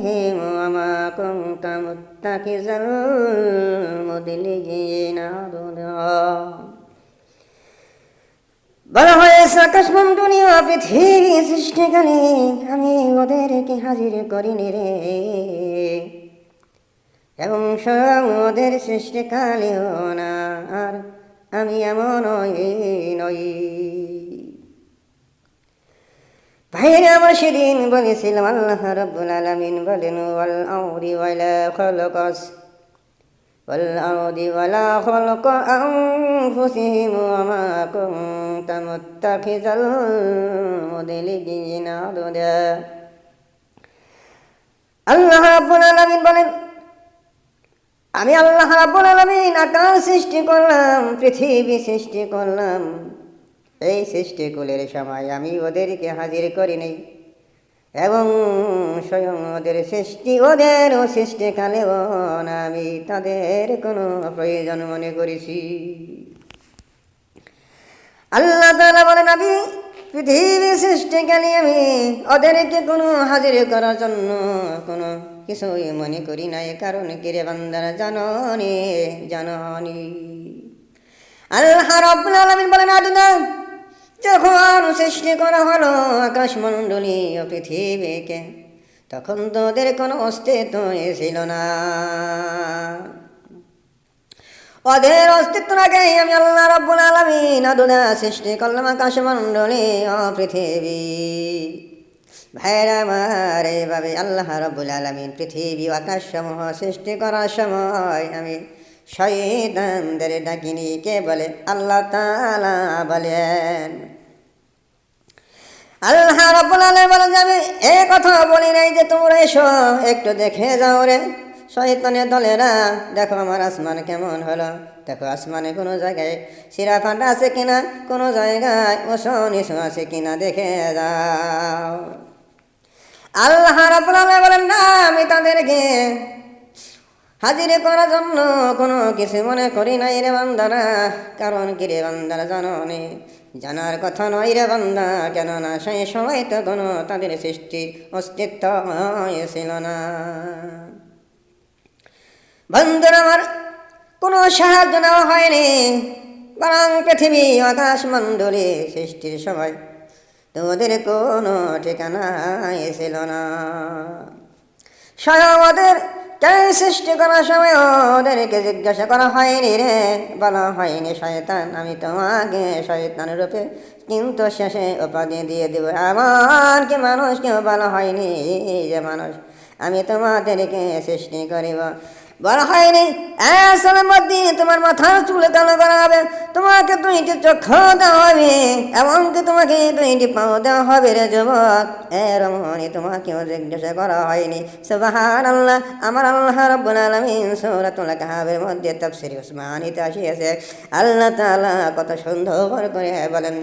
وما كنت متخذ المضلين عضدا বলা হয়েছে আকাশমণ্ডলী ও পৃথিবী সৃষ্টিকালে আমি ওদেরকে হাজির করিনি রে, এবং স্বয়ং ওদের সৃষ্টিকালেও না, আর আমি এমন নই। ভাইরে আমার সেদিন বলেছিলাম আল্লাহ রাব্বুল আলামিন বলেন ওয়াল আরদি ওয়ালা খালাকাস ওয়াল আরদি ওয়ালা খালাকা আনফুসিহিম ওয়া মা কুনতা মুত্তাখিযাল মুদলিলিনা আদুদা। আল্লাহ রাব্বুল আলামিন বলেন আমি আল্লাহ রাব্বুল আলামিন আকাশ সৃষ্টি করলাম, পৃথিবী সৃষ্টি করলাম, এই সৃষ্টিকুলের সময় আমি ওদেরকে হাজির করি নাই, এবং স্বয়ং ওদের ওদেরও সৃষ্টিকালেও না আমি তাদের কোনো প্রয়োজন মনে করেছি। আল্লাহ তাআলা বলেন আমি পৃথিবী সৃষ্টিকালে আমি ওদেরকে কোনো হাজির করার জন্য কোনো কিছুই মনে করি নাই, কারণ কিরে বান্দারা জাননি। আল্লাহ রাব্বুল আলামিন বলেন আদনা যখন সৃষ্টি করা হলো আকাশমণ্ডলী ও পৃথিবীকে, তখন তো ওদের কোনো অস্তিত্ব ছিল না। ওদের অস্তিত্ব আগেই আমি আল্লাহ রাব্বুল আলামিন আদনা সৃষ্টি করলাম আকাশমণ্ডলী ও পৃথিবী। ভাইরা আমার, এইভাবে আল্লাহ রাব্বুল আলামিন পৃথিবী ও আকাশসমূহ সৃষ্টি করার সময় আমি শয়তানদের ডাকিনি, কে বলে? আল্লাহ তাআলা বলেন। আল্লাহ রাব্বুল আলামিন বলেন যে আমি এই কথা বলি নাই যে তোমরা এসো একটু দেখে যাও রে শয়তানের দলেরা, দেখো আমার আসমান কেমন হলো, দেখো আসমানে কোনো জায়গায় শিরা ফাটা আছে কিনা, কোনো জায়গায় ওসো নিশো আছে কিনা দেখে যাও। আল্লাহ রাব্বুল আলামিন বলেন না, আমি তাদেরকে হাজির করার জন্য কোনো কিছু মনে করি নাই রে বান্দারা, কারণ কি রে বান্দারা জানি জানার কথা নয় রে বান্দা, কেননা সেই সময় তো কোনো তাদের সৃষ্টির অস্তিত্ব ছিল না। বন্ধুরা আমার, কোনো সাহায্য নেওয়া হয়নি, বরং পৃথিবী আকাশমণ্ডলী সৃষ্টির সময় তো ওদের কোনো ঠিকানা ছিল না। স্বয়ং ওদের সৃষ্টি করার সময় ওদেরকে জিজ্ঞাসা করা হয়নি রে, বলা হয়নি শয়তান আমি তোমাকে শয়তান রূপে কিন্তু শেষে উপাধি দিয়ে দেব। এমনকি মানুষকেও বলা হয়নি যে মানুষ আমি তোমাদেরকে সৃষ্টি করিব, বলা হয়নি আসলের মধ্যে তোমার মাথার চুলে কালো করা হবে, তোমাকে 2টি চক্ষু দেওয়া হবে, এমনকি তোমাকে 2টি পাও দেওয়া হবে রে যুবক। এরমনি তোমাকেও জিজ্ঞাসা করা হয়নি। সুবহানাল্লাহ। আমার আল্লাহ রাব্বুল আলামিন সূরাতুল কাহফের মধ্যে তাফসীর উসমানীতে আসিয়াছে, আল্লাহ তাআলা কত সুন্দর করে বলেন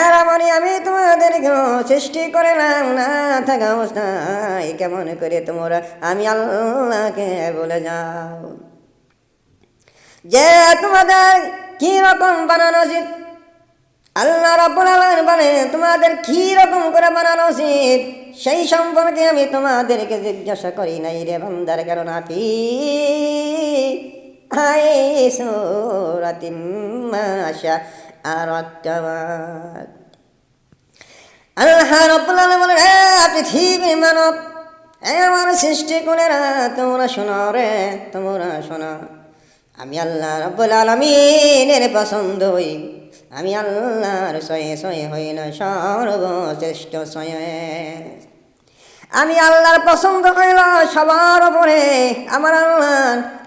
এরমনি আমি তোমাদেরকেও সৃষ্টি করলাম না থাকা অবস্থায়, কেমন করে তোমরা আমি আল্লাহকে বলে যাও যে তোমাদের কি রকম বানানো উচিত। আল্লাহ রাব্বুল আলামিন বলে তোমাদের কি রকম করে বানানো উচিত সেই সম্পর্কে আমি তোমাদেরকে জিজ্ঞাসা করি নাই রে বান্দার, কারণ ফি সূরাতিন মা শাআ রাক্কাবাক। আল্লাহ রাব্বুল আলামিন বলেন পৃথিবীর মানব, আমার সৃষ্টি কুলেরা তোমরা শোনো রে, তোমরা শোনো, আমি আল্লাহ রাব্বুল আলামিনের পছন্দ হই, আমি আল্লাহর সয়ে হই না সর্বশ্রেষ্ঠ সয়ে। আমি আল্লাহর পছন্দ হইল সবার উপরে, আমার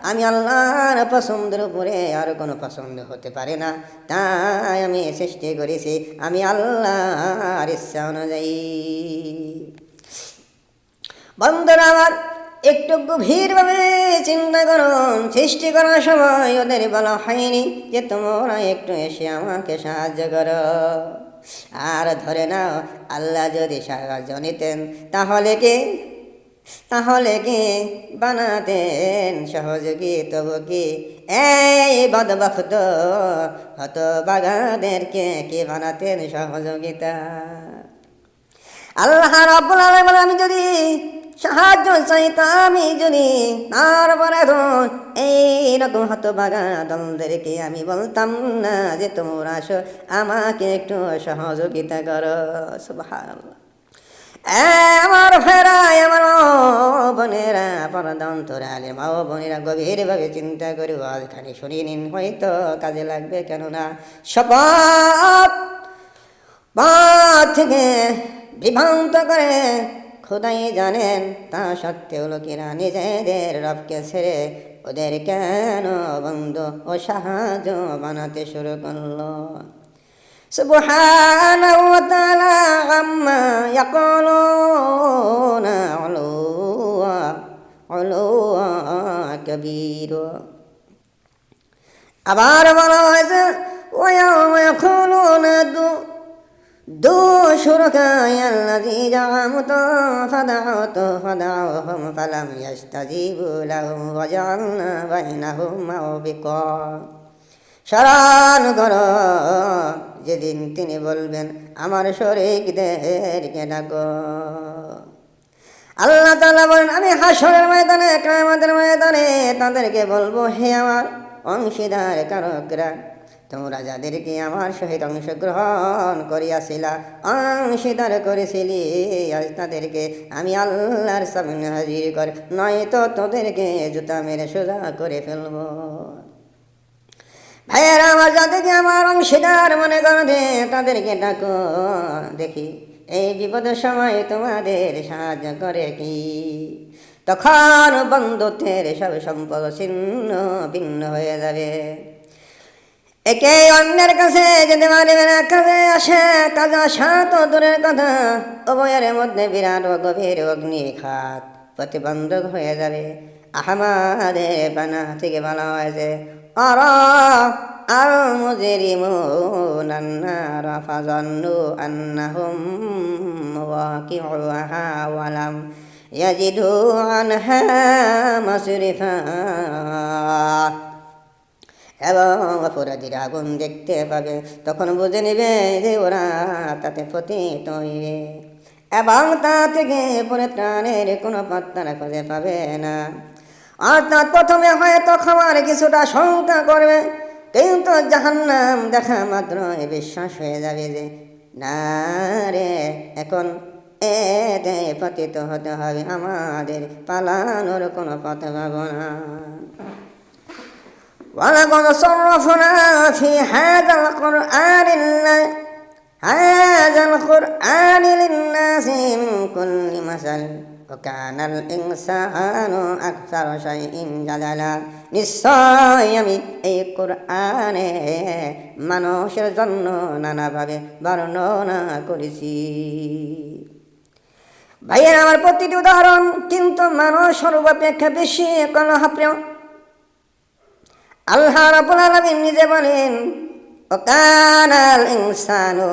আমি আল্লাহর পছন্দের উপরে আর কোনো পছন্দ হতে পারে না, তাই আমি সৃষ্টি করেছি আমি আল্লাহর ইচ্ছা অনুযায়ী। বন্ধুরা আমার, একটু গভীরভাবে চিন্তা করুন, সৃষ্টি করার সময় ওদের বলা হয়নি যে তোমরা একটু এসে আমাকে সাহায্য করো। আর ধরে নাও আল্লাহ যদি সাহায্য নিতেন তাহলে কি বানাতেন সহযোগী, তবু কি এই বদবখত হতভাগাদেরকে কি বানাতেন সহযোগিতা। আল্লাহ রাব্বুল আলামিন বলেন আমি যদি সাহায্য চাইতাম আমি যদি, তারপরে তো এইরকম হতভাগা দলদেরকে আমি বলতাম না যে তোমরা আসো আমাকে একটু সহযোগিতা করো। সুবহানাল্লাহ। আমার ফেরায় আমার বোনেরা, পরদা অন্তরালের মা ও বোনেরা, গভীরভাবে চিন্তা করে আজখানে শুনিয়ে নিন, হয়তো কাজে লাগবে। কেননা শপথ পথ থেকে বিভ্রান্ত করে খোদাই জানেন, তা সত্ত্বেও লোকেরা নিজেদের রবকে ছেড়ে ওদের কেন বন্ধু ও সাহায্য বানাতে শুরু করলো। সুবহানাহু ওয়া তাআলা আম্মা ইয়াকুলুনা উলুওয়া কাবীরা। আবার বলা হয়েছে ওয়া ইয়াওমা ইয়াকুলুনা দু শুরকায়াল্লাযী জা'আমতু ফাদআউহুম ফালাম ইস্তাজীবু লাহুম ওয়া জা'আলনা বাইনাহুম মাওবিকা। স্মরণ করো যেদিন তিনি বলবেন আমার শরীকদেরকে ডাকো। আল্লাহ তাআলা বলেন আমি হাসরের ময়দানে, কিয়ামতের ময়দানে তাদেরকে বলবো, হে আমার অংশীদার কারকরা, তোমরা যাদেরকে আমার সহিত অংশগ্রহণ করিয়াছিলা, অংশীদার করেছিলি, আজ তাদেরকে আমি আল্লাহর সামনে হাজির করে, নয়তো তোদেরকে জুতা মেরে সোজা করে ফেলবো। ভাইয়েরা আমার, যাদেরকে আমার অংশীদার মনে করবে তাদেরকে ডাকো, দেখি এই বিপদের সময় তোমাদের সাহায্য করে কি। তখন বন্ধুত্বের সব সম্পর্ক ছিন্ন ভিন্ন হয়ে যাবে। একে অন্যের কাছে যেতে পারবে না, কাজে আসে, কাজে আসা তো দূরের কথা, উভয়ের মধ্যে বিরাট ও গভীর অগ্নিখাত প্রতিবন্ধক হয়ে যাবে। আহমাদের পানা থেকে বলা হয়েছে المجرمون النار فظنوا أنهم مواقعوها ولم يجدوا عنها مصرفا। এবং অপরাধীরা আগুন দেখতে পাবে, তখন বুঝে নেবে যে ওরা তাতে পতিত হইবে এবং তা থেকে পরিত্রাণের কোনো পাত্তা খুঁজে পাবে না। অর্থাৎ প্রথমে হয়তো খাওয়ার কিছুটা শঙ্কা করবে, কিন্তু জাহান্নাম দেখা মাত্র বিশ্বাস হয়ে যাবে যে না রে, এখন এতে পতিত হতে হবে, আমাদের পালানোর কোনো পথ পাব না। ওয়ালাকাদ সাররাফনা ফি হাযাল কুরআনি লিন-নাসি মিন কুল্লি মাসাল ওয়া কানাল ইনসানু আকসারা শাইইন জাদালা। নিশ্চয় আমি এই কোরআনে মানুষের জন্য নানাভাবে বর্ণনা করেছি। ভাইয়ের আমার, প্রতিটি উদাহরণ কিন্তু মানুষ সর্বাপেক্ষা বেশি কলহপ্রিয়। আল্লাহ রাব্বুল আলামিন নিজে বলেন ওয়া কানাল ইনসানু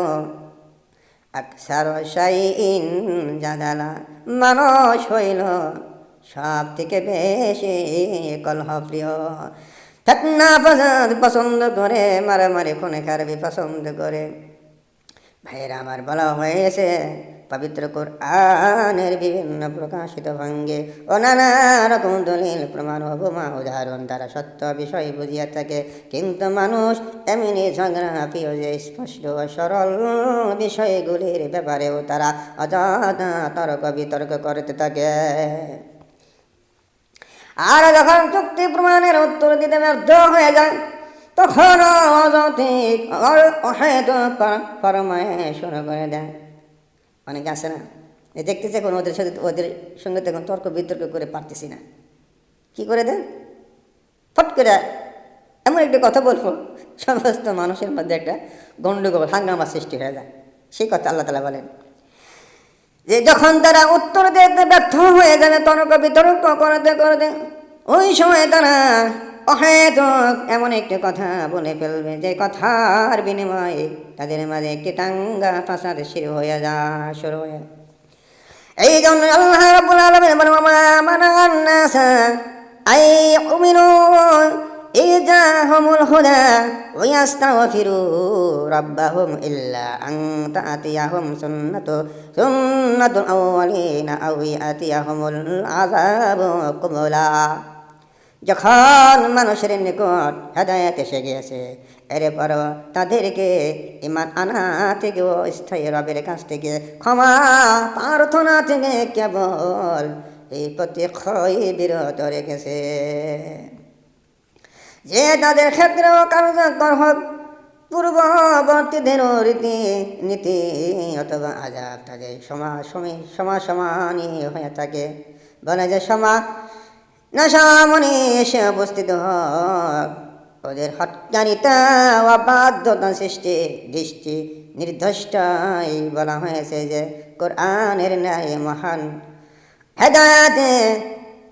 আকসারা শাইইন জাদালা, মানুষ হইল সব থেকে বেশি কলহপ্রিয়। ফিতনা ফাসাদ পছন্দ করে, মারামারি খুনে খারাপি পছন্দ করে। ভাইয়েরা আমার, বলা হয়েছে পবিত্র কোরআনের বিভিন্ন প্রকাশিত ভঙ্গে ও নানা রকম দলিল প্রমাণ উপমা উদাহরণ দ্বারা সত্য বিষয় বুঝিয়া থাকে, কিন্তু মানুষ এমনি ঝগড়া প্রিয় যে স্পষ্ট ও সরল বিষয়গুলির ব্যাপারেও তারা অযথা তর্ক বিতর্ক করতে থাকে। আর যখন চুক্তি প্রমাণের উত্তর দিতে ব্যর্থ হয়ে যায়, তখন অযৌক্তিক অহেতুক ফরমায়েশ শুরু করে দেয়। অনেকে আছে না, দেখতেছে এখন ওদের সঙ্গে তখন তর্ক বিতর্ক করে পারতেছি না, কি করে দেয়, ফট করে এমন একটা কথা বলবো সমস্ত মানুষের মধ্যে একটা গণ্ডগোল হাঙ্গামা সৃষ্টি হয়ে যায়। সেই কথা আল্লাহ তাআলা বলেন যে যখন তারা উত্তর দিতে ব্যর্থ হয়ে যাবে, তর্ক বিতর্ক করতে করতে, ওই সময় তারা অহেতুক এমন একটি কথা বলে ফেলবে যে কথার বিনিময়ে তাদের মাঝে একটি টাঙ্গা ফাসাদ শুরু হয়ে যায়। এই জন্য আল্লাহ রাব্বুল আলামিন বলেন ওয়া মা মানা'আন নাসা আই ইউমিনু ইজাহুমুল হুদা ওয়া ইস্তাগফিরু রাব্বাহুম ইল্লা আন তা'তিয়াহুম সুন্নাতুল আউওয়ালিনা আও ইয়াতিয়াহুমুল আযাবু কুবলা। যখন মানুষের নিকট হেদায়েত এসে গিয়েছে, এরপর তাদেরকে ঈমান আনা থেকেও স্থায়ী রবের কাছ থেকে ক্ষমা প্রার্থনা থেকে কেবল এই প্রতীক্ষায় বিরত রেখেছে যে তাদের ক্ষেত্রেও কার্যকর হোক পূর্ববর্তীদের রীতি নীতি অথবা আযাব তাদের সমাসমানই হয়ে থাকে। বলে যে সামনে এসে উপস্থিত হোক, ওদের হটকারিতা অবাধ্যতা দৃষ্টি নির্দিষ্টই বলা হয়েছে যে কোরআনের ন্যায় মহান হেদায়েতে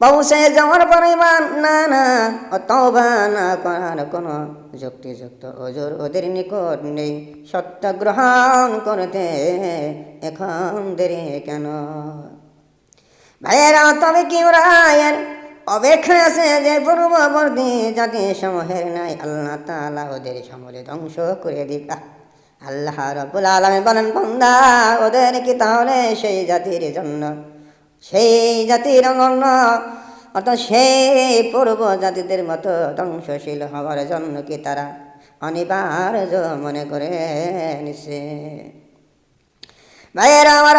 পৌঁছে যাওয়ার পরিমাণ না ও তওবা না করার কোনো যুক্তিযুক্ত ওজোর ওদের নিকট নেই। সত্য গ্রহণ করতে এখন দেরি কেন? ভাইয়েরা, তবে কি ওরা এর অপেক্ষায় আছে যে পূর্ববর্তী জাতি সমূহের নাই আল্লাহ তাআলা ওদের সমূলে ধ্বংস করে দিক? আল্লাহ রাব্বুল আলামিন বলেন, বান্দা, ওদের কি তাহলে সেই জাতির জন্য, সেই জাতির অনন্য অর্থাৎ সেই পূর্ব জাতিদের মতো ধ্বংসশীল হওয়ার জন্য কি তারা অনিবার্য মনে করে নিছে? ভাইয়েরা আমার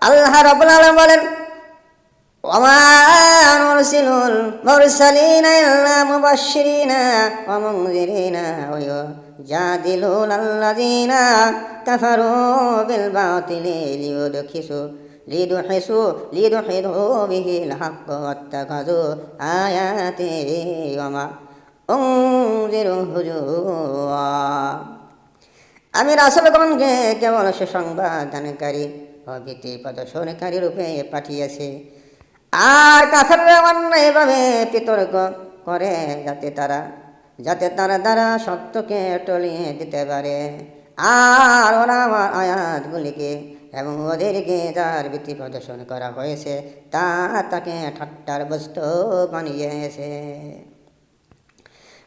আল্লাহ রাব্বুল আলামিন বলেন, ওয়া নুরসিলুল মুরসালিনা ইল্লা মুবাশশিরিনা ওয়া মুনযিরিনা ওয়া ইউজাদিলুনাল্লাযীনা কাফারু বিল বাতিলি লিয়ুদখিসু বিহিল হাক্ক ওয়াত্তাখাযু আয়াতি ওয়া মা উনযিরু হুজুয়া। আমি রাসূলগণকে কেবল সুসংবাদ দানকারী ও ভীতি প্রদর্শনকারী রূপে পাঠিয়েছি। আর কাফেররা অন্যায়ভাবে বিতর্ক করে যাতে তারা দ্বারা সত্যকে টলিয়ে দিতে পারে। আর ওরা আমার আয়াতগুলিকে এবং ওদেরকে যার ভীতি প্রদর্শন করা হয়েছে তাকে ঠাট্টার বস্তু বানিয়েছে।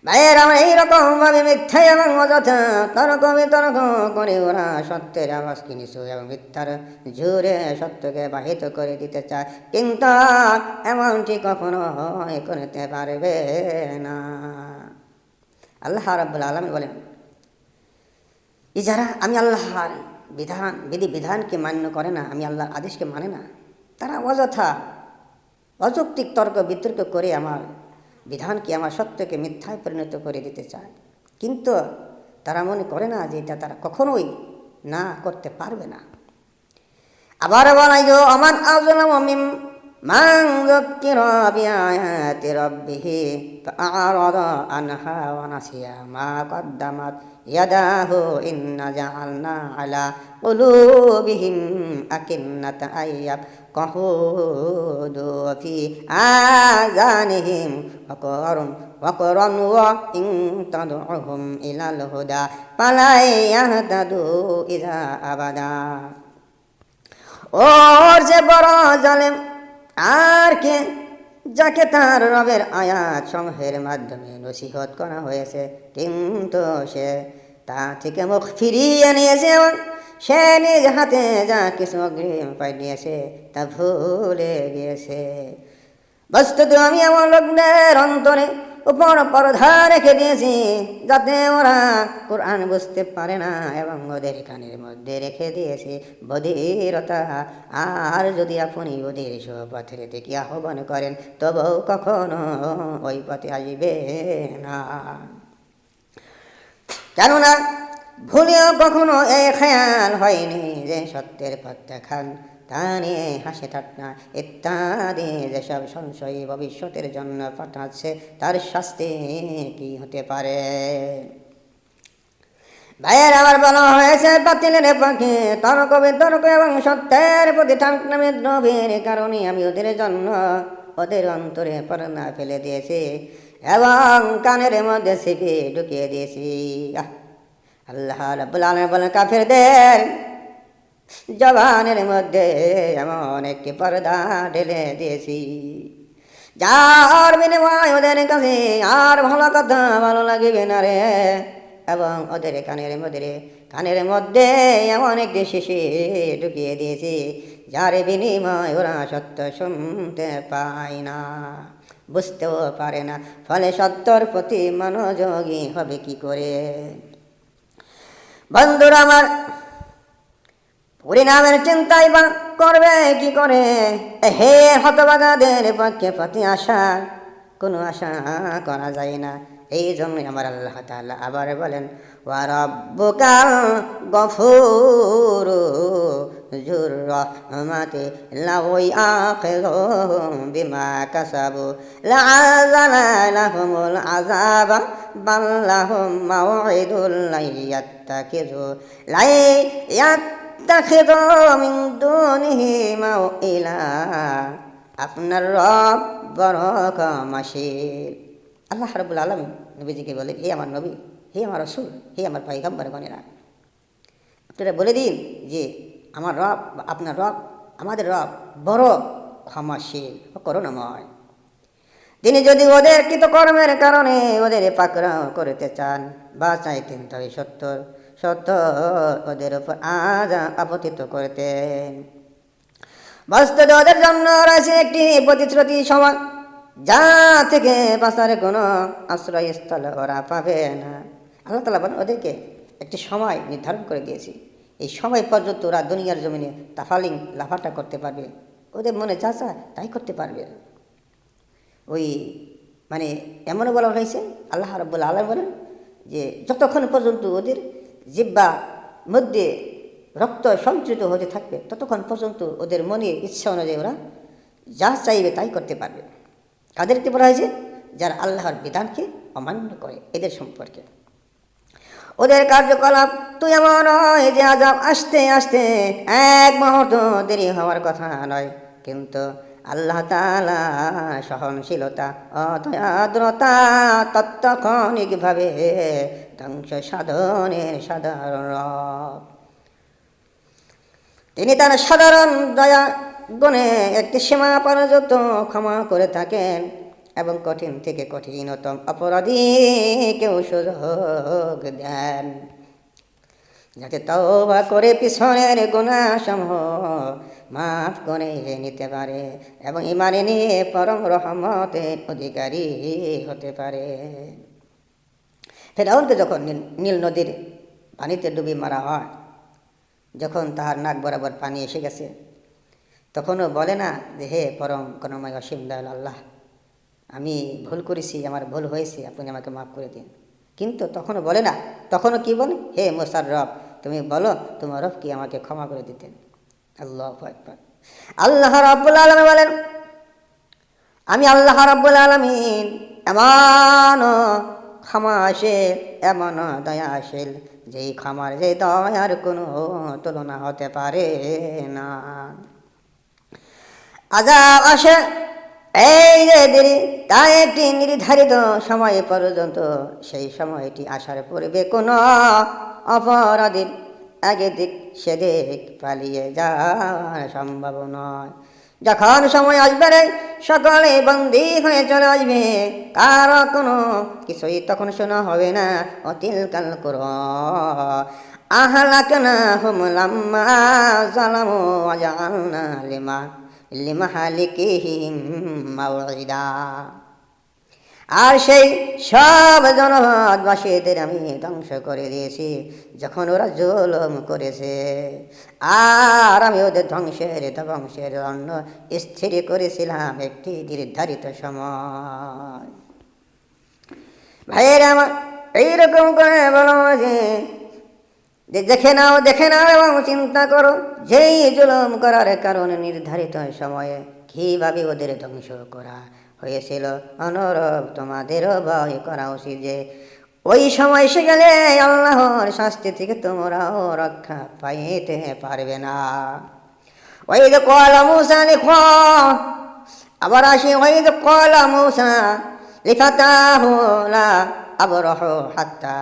ভাইয়ের আমরা এইরকম ভাবে মিথ্যা এবং অযথা তর্ক বিতর্ক করে ওরা সত্যের আওয়াজ কিনেছে এবং মিথ্যার জোরে সত্যকে বাহিত করে দিতে চায়, কিন্তু এমনটি কখনো করতে পারবে না। আল্লাহ রাব্বুল আলামিন বলেন, যারা আমি আল্লাহর বিধানকে মান্য করে না, আমি আল্লাহর আদেশকে মানে না, তারা অযথা অযৌক্তিক তর্ক বিতর্ক করে আমার বিধানকে, আমার সত্যকে মিথ্যায় পরিণত করে দিতে চায়, কিন্তু তারা মনে করে না যে এটা তারা কখনোই না করতে পারবে না। আবার বলাই যে আমান আযলামু মিম্মান যুক্কিরা বিআয়াতি রাব্বিহি ফাআরাদা আনহা ওয়া নাসিয়া মা কদ্দামাত ইয়াদাহু ইন্না জাআলনা আলা কুলুবিহিম আকিন্নাতা আইয়াফকাহু ফি আযানিহিম ওয়াকরান ওয়া ইন তাদউহুম ইলাল হুদা ফালা ইয়াহতাদু ইযা আবাদা। ওর যে বড় জালেম আর কে, যাকে তার রবের আয়াত সমূহের মাধ্যমে নসিহত করা হয়েছে, কিন্তু সে তা থেকে মুখ ফিরিয়ে নিয়েছে এবং সে নিজ হাতে যা কিছু অগ্রিম পাঠিয়েছে তা ভুলে গিয়েছে। বস্তুত আমি এমন লোকদের অন্তরে উপর পর্দা রেখে দিয়েছি যাতে ওরা কোরআন বুঝতে পারে না, এবং ওদের কানের মধ্যে রেখে দিয়েছি বধিরতা। আর যদি আপনি ওদের পথের দিকে আহ্বান করেন তবুও কখনো ওই পথে আসবে না, কেননা ভুলেও কখনো এই খেয়াল হয়নি যে সত্যের পথ দেখান তা নিয়ে হাসি ঠাট্টা ইত্যাদি যেসব সংশয় ভবিষ্যতের জন্য পাঠাচ্ছে তার শাস্তি কি হতে পারে। ভাইয়ের আবার বলা হয়েছে, বাতিলের পক্ষে তর্ক বিতর্ক এবং সত্যের প্রতি ঠাট্টা বিদ্রোহের কারণে আমি ওদের জন্য ওদের অন্তরে পর্দা ফেলে দিয়েছি এবং কানের মধ্যে ছিপে ঢুকিয়ে দিয়েছি। আল্লাহ রাব্বুল আলামিন বলেন, কাফেরদের জবানের মধ্যে এমন একটি পর্দা ঢেলে দিয়েছি যার বিনিময় ওদের কাছে আর ভালো কথা ভালো লাগবে না রে। এবং ওদের কানের মধ্যে এমন একটি শিশি ঢুকিয়ে দিয়েছি, যার বিনিময় ওরা সত্য শুনতে পায় না, বুঝতেও পারে না। ফলে সত্যর প্রতি মনোযোগী হবে কি করে? বন্ধুরা আমার, পরিণামের চিন্তাই বা করবে কি করে? হে হতভাগাদের পক্ষে প্রতি আশা, কোনো আশা করা যায় না। এই জন্যই আমার আল্লাহ তাআলা আবার বলেন, ওয়া রাব্বুকাল গফুরু যুর রাহমাতি লাউ ইয়াখিযুহুম বিমা কাসাবু লাআযালা লাহুমুল আযাবা বাল লাহুম মাউঈদুল লা ইয়াত্তাখিযু লা তাখিযু মিন দুনিহি মাওইলা। আপনার রব বড় ক্ষমাশীল। আল্লাহ রাব্বুল আলামিন নবীজিকে বলেন, হে আমার নবী, হে আমার রাসূল, হে আমার পয়গম্বরগণেরা, আপনারা বলে দিন যে আমার রব, আপনার রব, আমাদের রব বড় ক্ষমাশীল ও করুণাময়। তিনি যদি ওদের কৃতকর্মের কারণে ওদের পাকড়াও করতে চান বা চাইতেন, তবে সত্য ওদের উপর আজ আপতিত করতেন। বস্তুত ওদের জন্য রয়েছে একটি প্রতিশ্রুতি সময়, যা থেকে বাঁচার কোনো আশ্রয়স্থল ওরা পাবে না। আল্লাহ তাআলা বলেন, ওদেরকে একটি সময় নির্ধারণ করে দিয়েছি, এই সময় পর্যন্ত ওরা দুনিয়ার জমিনে তাফালিং লাফাটা করতে পারবে, ওদের মনে যা চায় তাই করতে পারবে। ওই মানে এমনও বলা হয়েছে, আল্লাহ রাব্বুল আলামিন বলেন যে যতক্ষণ পর্যন্ত ওদের জিহ্বার মধ্যে রক্ত সঞ্চিত হতে থাকবে, ততক্ষণ পর্যন্ত ওদের মনের ইচ্ছা অনুযায়ী ওরা যা চাইবে তাই করতে পারবে। কাদেরকে বলা হয়েছে? যারা আল্লাহর বিধানকে অমান্য করে, এদের সম্পর্কে। ওদের কার্যকলাপ তো এমন হয় যে আযাব আসতে আসতে এক মুহূর্ত দেরি হওয়ার কথা নয়, কিন্তু আল্লাহ তাআলা সহনশীলতা অদয়াদ্রতা তৎক্ষণিকভাবে ধ্বংস সাধনের সাধারণ রব। তিনি তার সাধারণ দয়া গুণে একটি সীমা পর্যন্ত ক্ষমা করে থাকেন এবং কঠিন থেকে কঠিনতম অপরাধীকেও সুযোগ দেন, যাতে তওবা করে পিছনের গুনাহসমূহ মাফ করে নিতে পারে এবং ঈমানে নিয়ে পরম রহমতের অধিকারী হতে পারে। ফিরআউনকে যখন নীল নদীর পানিতে ডুবি মারা হয়, যখন তাহার নাক বরাবর পানি এসে গেছে, তখনও বলে না যে হে পরম করুণাময় অসীম দয়ালু আল্লাহ, আমি ভুল করেছি, আমার ভুল হয়েছে, আপনি আমাকে মাফ করে দিন। কিন্তু তখনও বলে না, তখনও কি বলে? হে মুসার রব, তুমি বলো তোমার রব কি আমাকে ক্ষমা করে দিতেন। আল্লাহু আকবার। আল্লাহ রাব্বুল আলামিন বলেন, আমি আল্লাহ রাব্বুল আলামিন এমন ক্ষমাশীল, এমন দয়াশীল, যেই ক্ষমার যে দয়ার কোনো তুলনা হতে পারে না। আযাব আসে এই যে দেরি, তা একটি নির্ধারিত সময় পর্যন্ত। সেই সময়টি আসার পূর্বে কোনো অপরাধীর আগে দিক সেদিক পালিয়ে যাওয়া সম্ভব নয়। যখন সময় আসবে রে, সকলে বন্দী হয়ে চলে আসবে, কারো কোনো কিছুই তখন শোনা হবে না। অতিলকাল কুরআ আহলাকনাহুম লাম্মা যালামু ওয়া জাআলনা লিমাহালিকিহিম মাউঈদা। আর সেই সব জনপদবাসীদের আমি ধ্বংস করে দিয়েছি যখন ওরা জুলুম করেছে, আর আমি ওদের ধ্বংসের জন্য স্থির করেছিলাম একটি নির্ধারিত সময়। ভাইয়েরা আমার, এইরকম করে বলো যে দেখে নাও এবং চিন্তা করো, যেই জুলুম করার কারণে নির্ধারিত সময়ে কীভাবে ওদের ধ্বংস করা হয়েছিল, অনুরূপ তোমাদেরও ভয় করা উচিত যে ওই সময় এসে গেলে আল্লাহর শাস্তি থেকে তোমরাও রক্ষা পাইতে পারবে না। ওয়াইদ ক্বালা মূসা আবার আসি, ওয়াইদ ক্বালা মূসা লিফাতাহু লা আবরাহু হাত্তা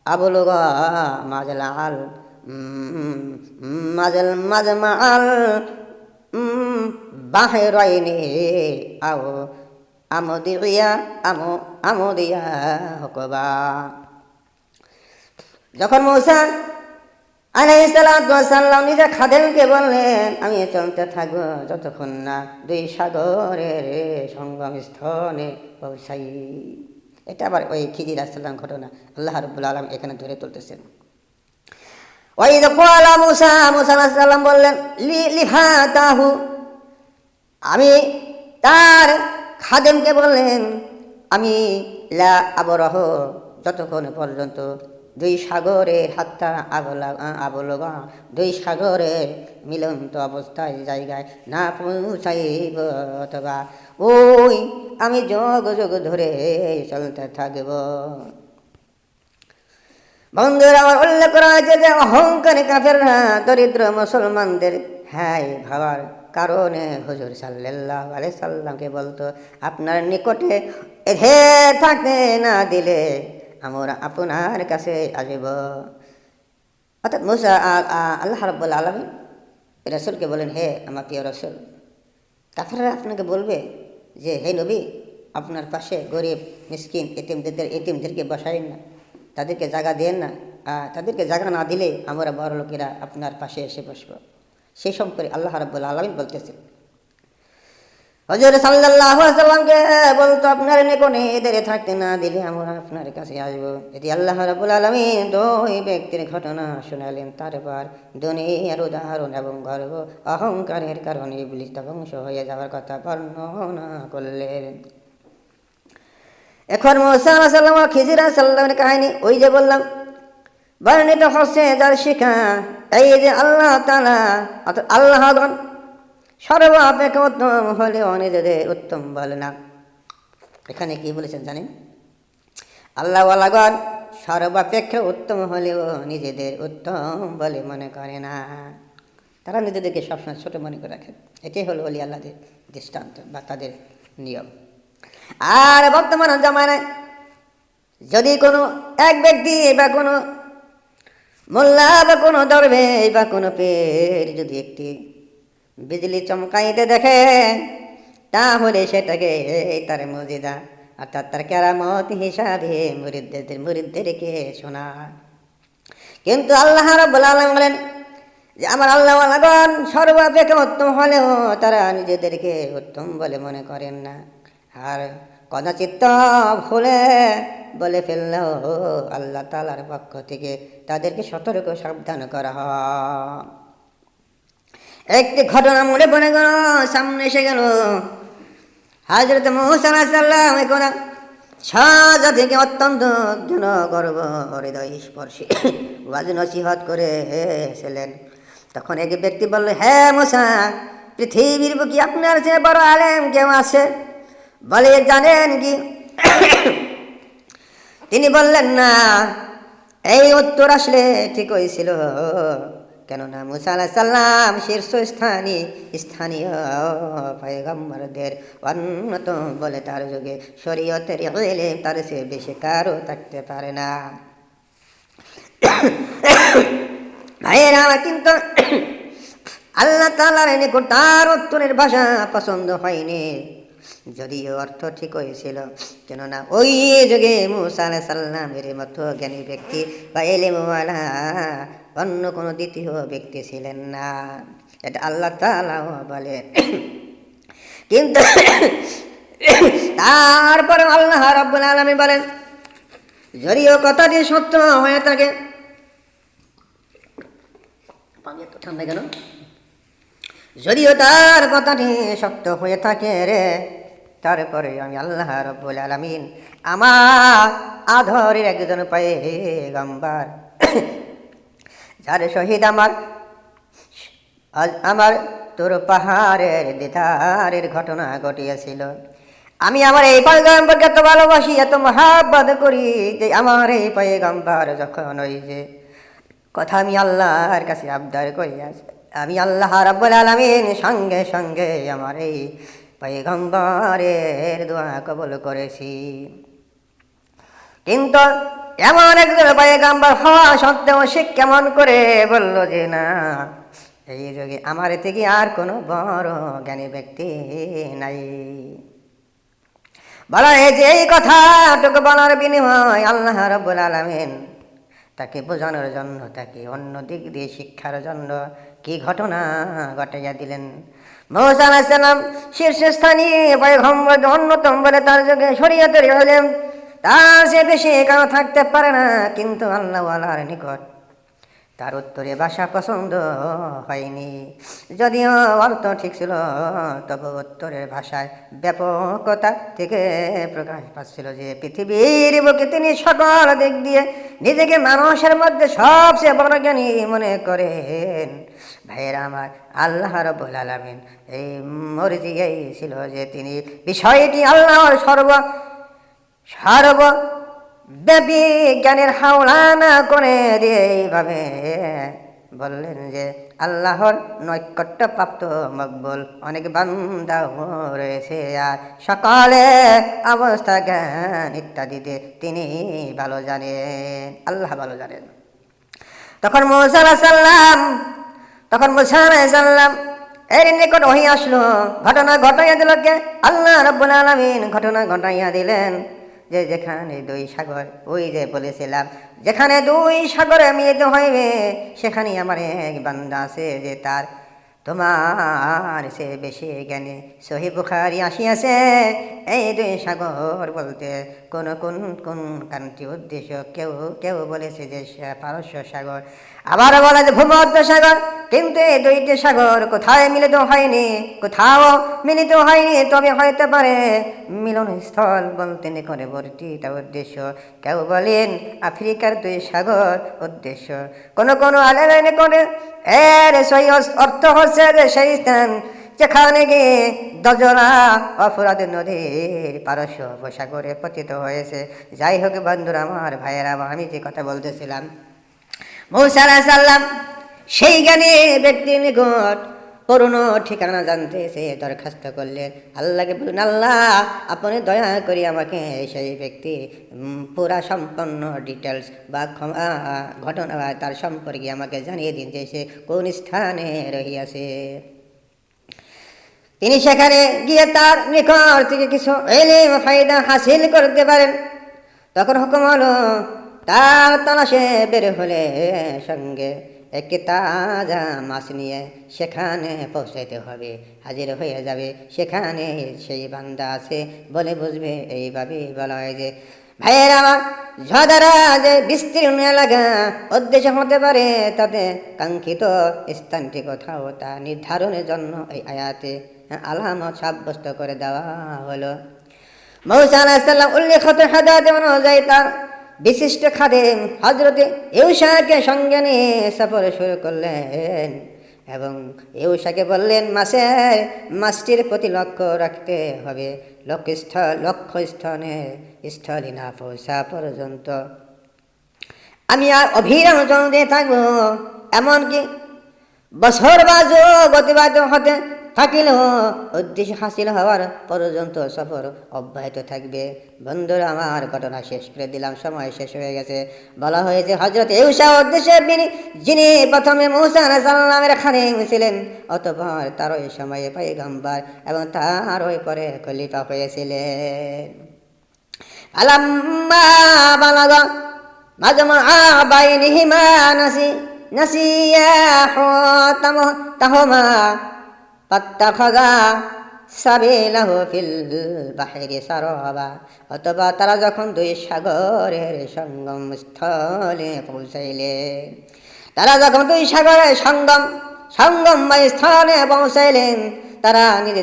আবলুগা মাজমাআল বাহরাইনি আও আমদিয়া আমদিয়া হকবা। যখন মূসা আলাইহিস সালাতু ওয়াস সালাম নিজের খাদেমকে বললেন, আমি চলতে থাকবো যতক্ষণ না দুই সাগরের সঙ্গম স্থানে পৌঁছাই। এটা আবার ওই খিজির আলাইহিস সালাম ঘটনা আল্লাহ রাব্বুল আলামিন এখানে ধরে তুলতেছেন। ওই যে কোয়ালা মুসা আলাইহিস সালাম বললেন লিফাতাহু, আমি তার খাদেমকে বললেন আমি লা আবরহ, যতক্ষণ পর্যন্ত দুই সাগরের হাত্তা আবলগা, দুই সাগরের মিলন্ত অবস্থায় জায়গায় না পৌঁছাইব, অথবা ওই আমি যোগ যোগ ধরে চলতে থাকব। বন্ধুরা, আমার উল্লেখ করা হয়েছে যে অহংকারী কাফেররা দরিদ্র মুসলমানদের হ্যাঁ ভাবার কারণে হুজুর সাল্লাল্লাহু আলাইহি সাল্লামকে বলতো, আপনার নিকটে এধে থাকতে না দিলে আমরা আপনার কাছে আসব। অর্থাৎ মুসা আল্লাহ রাব্বুল আলামিন রাসূলকে বলেন, হে আমার প্রিয় রাসূল, কাফেররা আপনাকে বলবে যে হে নবী, আপনার পাশে গরিব মিসকিন এতিমদেরকে বসাইন না, তাদেরকে জায়গা দেন না, তাদেরকে জায়গা না দিলে আমরা বড় লোকেরা আপনার পাশে এসে বসবো। সেই সম্পর্কে আল্লাহ রাব্বুল আলামিন বলতেছেন, হুজুর সাল্লাল্লাহু আলাইহি সাল্লামকে বলতো, আপনার নিকটে এদের থাকতে না দিলে আমরা আপনার কাছে আসবো। এটি আল্লাহ রাব্বুল আলামিন দুই ব্যক্তির ঘটনা শোনালেন। তারপর দুনিয়ার উদাহরণ এবং গর্ব অহংকারের কারণে ইবলিস ধ্বংস হয়ে যাওয়ার কথা বর্ণনা করলেন। এখন মূসা আলাইহিস সালাম ও খিজির আলাইহিস সালামের কাহিনী ওই যে বললাম বর্ণিত হচ্ছে, যার শিক্ষা এই যে আল্লাহ তাআলা অর্থাৎ আল্লাহগণ সর্বাপেক্ষা উত্তম হলেও নিজেদের উত্তম বলে না। এখানে কি বলেছেন জানেন? আল্লাহওয়ালাগণ সর্বাপেক্ষা উত্তম হলেও নিজেদের উত্তম বলে মনে করে না। তারা নিজেদেরকে সবসময় ছোট মনে করে রাখে। এটাই হলো ওলি আল্লাহদের দৃষ্টান্ত বা তাদের নিয়ম। আর বর্তমান জামানায় যদি কোনো এক ব্যক্তি বা কোনো মোল্লা বা কোনো দরবেশ বা কোনো পীর যদি একটি বিজলি চমকাইতে দেখে, তাহলে সেটাকে তার মুজিজা অর্থাৎ তার কেরামত হিসাবে মুরিদদেরকে শোনায়। কিন্তু আল্লাহ রাব্বুল আলামিন বলেন যে আমার আল্লাহওয়ালাগণ সর্বাপেক্ষা উত্তম হলেও তারা নিজেদেরকে উত্তম বলে মনে করেন না। আর কদাচিৎ ভুলে বলে ফেললেও আল্লাহ তাআলার পক্ষ থেকে তাদেরকে সতর্ক সাবধান করা হয়। একটি ঘটনা মনে পড়ে গেল, সামনে এসে গেল। হযরত মূসা আলাইহিস সালাম এখন সাজা থেকে অত্যন্ত জ্ঞান গর্ব হৃদয় স্পর্শী ওয়াজ নসিহত করেছিলেন। তখন এক ব্যক্তি বলল, হে মূসা, পৃথিবীর বুকে আপনার চেয়ে বড় আলেম কেউ আছে? বলে, জানেন কি? তিনি বললেন, না। এই উত্তর আসলে ঠিক হয়েছিল, কেননা মূসা আলাইহিস সালাম শীর্ষস্থানীয় পয়গম্বরদের অন্যতম বলে তার যুগে শরীয়তের ইলম তার চেয়ে বেশি কারো থাকতে পারে না। ভাইয়েরা, কিন্তু আল্লাহ তাআলার নিকট তার উত্তরের ভাষা পছন্দ হয়নি, যদিও অর্থ ঠিক হয়েছিল। কেননা ওই যুগে মূসা আলাইহিস সালামের মতো জ্ঞানী ব্যক্তি বা ইলমওয়ালা অন্য কোনো দ্বিতীয় ব্যক্তি ছিলেন না, এটা আল্লাহ তাআলাও বলেন। কিন্তু তারপরে আল্লাহ রাব্বুল আলামিন বলেন, যদিও কথাটি সত্য হয়ে থাকে, ঠান্ডা কেন? যদিও তার কথাটি সত্য হয়ে থাকে রে, তারপরে আমি আল্লাহ রাব্বুল আলামিন আমার আদরের একজন পয়গম্বর যার শহীদ আমার তোর পাহাড়ের দিদারের ঘটনা ঘটিয়েছিল, আমি আমার এই পয়গম্বরকে এত ভালোবাসি, এত মহাব্বত করি যে আমার এই পয়গম্বর যখন ওই যে কথা আমি আল্লাহর কাছে আবদার করি, আমি আল্লাহ রাব্বুল আলামিন সঙ্গে সঙ্গে আমার এই পয়গম্বরের দোয়া কবুল করেছি। কিন্তু এমন একজন পয়গম্বর হওয়া সত্ত্বেও সে কেমন করে বলল যে না, এই যুগে আমার থেকে আর কোনো বড় জ্ঞানী ব্যক্তি নাই। বলা হয়েছে এই কথাটুকু বলার বিনিময় আল্লাহ রাব্বুল আলামিন তাকে বোঝানোর জন্য, তাকে অন্য দিক দিয়ে শিক্ষার জন্য কি ঘটনা ঘটাইয়া দিলেন। মুসা আলাইহিস সালাম শীর্ষস্থানীয় পয়গম্বর অন্যতম বলে তার যুগে শরীয়তের ইলম তার সে বেশি কারো থাকতে পারে না, কিন্তু আল্লাহ ওয়ালার নিকট তার উত্তরে ভাষা পছন্দ হয়নি। যদিও অর্থ ঠিক ছিল, তবে উত্তরের ভাষায় ব্যাপকতা থেকে প্রকাশ পাচ্ছিল যে পৃথিবীর বুকে তিনি সকল দিক দিয়ে নিজেকে মানুষের মধ্যে সবচেয়ে বড় জ্ঞানী মনে করেন। ভাইয়েরা আমার, আল্লাহ রাব্বুল আলামিন এই মর্জি এই ছিল যে তিনি বিষয়টি আল্লাহর সর্ব ব্যাপী জ্ঞানের হাওলানা করে দিয়ে এইভাবে বললেন যে আল্লাহর নৈকট্যপ্রাপ্ত মকবুল অনেক বান্দা রয়েছে, আর সকালে অবস্থা জ্ঞান ইত্যাদিতে তিনি ভালো জানেন, আল্লাহ ভালো জানেন। তখন মুসা আলাইহিস সালাম এর নিকট ওহী আসলো, ঘটনা ঘটাইয়া দিল কে? আল্লাহ রাব্বুল আলামিন ঘটনা ঘটাইয়া দিলেন যে যেখানে দুই সাগর, ওই যে বলেছিলাম যেখানে দুই সাগরে মিলিত হইবে সেখানেই আমার এক বান্দা আছে যে তার তোমার সে বেশি জ্ঞানী। সহিহ বুখারী আসিয়াছে এই দুই সাগর বলতে কোন কোন কোন কান্তি উদ্দেশ্য, কেউ কেউ বলেছে যে পারস্য সাগর, আবার বলা যে ভূমধ্য সাগর। কিন্তু এই দুইটি সাগর কোথায় মিলিত হয়নি, কোথাও মিলিত হয়নি, তবে হইতে পারে মিলনস্থল বলতে নিকটবর্তী উদ্দেশ্য। কেউ বলেন আফ্রিকার দুই সাগর উদ্দেশ্য, কোন কোন আলেমের নিকটে এর সেই অর্থ হচ্ছে যে সেই স্থান যেখানে গিয়ে দজলা অফুরাত নদীর পারস্য উপসাগরে পতিত হয়েছে। যাই হোক বন্ধুরা আমার, ভাইয়েরা আমার, আমি যে কথা বলতেছিলাম, মুসা আলাইহিস সালাম সেই জ্ঞানী ব্যক্তির নিকট পুরনো ঠিকানা জানতে সে দরখাস্ত করলেন। আল্লাহকে বলুন, আল্লাহ আপনি দয়া করে আমাকে সেই ব্যক্তি পুরা সম্পন্ন ডিটেলস বা ঘটনা তার সম্পর্কে আমাকে জানিয়ে দিন যে সে কোন স্থানে রহিয়াছে। তিনি সেখানে গিয়ে তার নিকট থেকে কিছু ইলম ফায়দা হাসিল করতে পারেন। তখন হুকুম হলো তার তালাশে বের হলে সঙ্গে একটি তাজা মাছ নিয়ে সেখানে পৌঁছাইতে হবে, হাজির হয়ে যাবে। সেখানে সেই বান্দা আছে বলে বুঝবে। এইভাবেই বলা হয় যে ভাইয়ের আমার, ঝদারা যে বিস্তীর্ণ এলাকা উদ্দেশ্য হতে পারে, তাতে কাঙ্ক্ষিত স্থানটি কোথাও তা নির্ধারণের জন্য এই আয়াতে আলামত সাব্যস্ত করে দেওয়া হলো। মুসা আলাইহিস সালাম উল্লেখিত হাদিস অনুযায়ী তার বিশিষ্ট খাদেম হযরত ইউশাকে সঙ্গে নিয়ে সফর শুরু করলেন এবং ইউশাকে বললেন মাছটির প্রতি লক্ষ্য রাখতে হবে, লক্ষ্যস্থলে না পৌঁছা পর্যন্ত আমি আর অবিরাম চলতে থাকবো। এমনকি বছর বা যুগ অতিবাহিত হতে থাকিলেও উদ্দেশ্য হাসিল হওয়ার পর্যন্ত সফর অব্যাহত থাকবে। বন্ধুরা আমার, ঘটনা শেষ করে দিলাম, সময় শেষ হয়ে গেছে। বলা হয়েছে হযরত ইউশা উদ্দেশ্যে যিনি প্রথমে মুসা আলাইহিস সালামের খাদেম ছিলেন, অতঃপর তার ওই সময়ে পয়গম্বর এবং তার ওই পরে খলিফা হয়েছিলেন। ফালাম্মা বালাগা মাজমা বাইনিহিমা নাসিয়া হুতামা ফাত্তাখাযা সাবিলাহু ফিল বাহরি সারাবা। অথবা তারা যখন দুই সাগরের সঙ্গম স্থলে পৌঁছাইলেন, তারা নিজেদের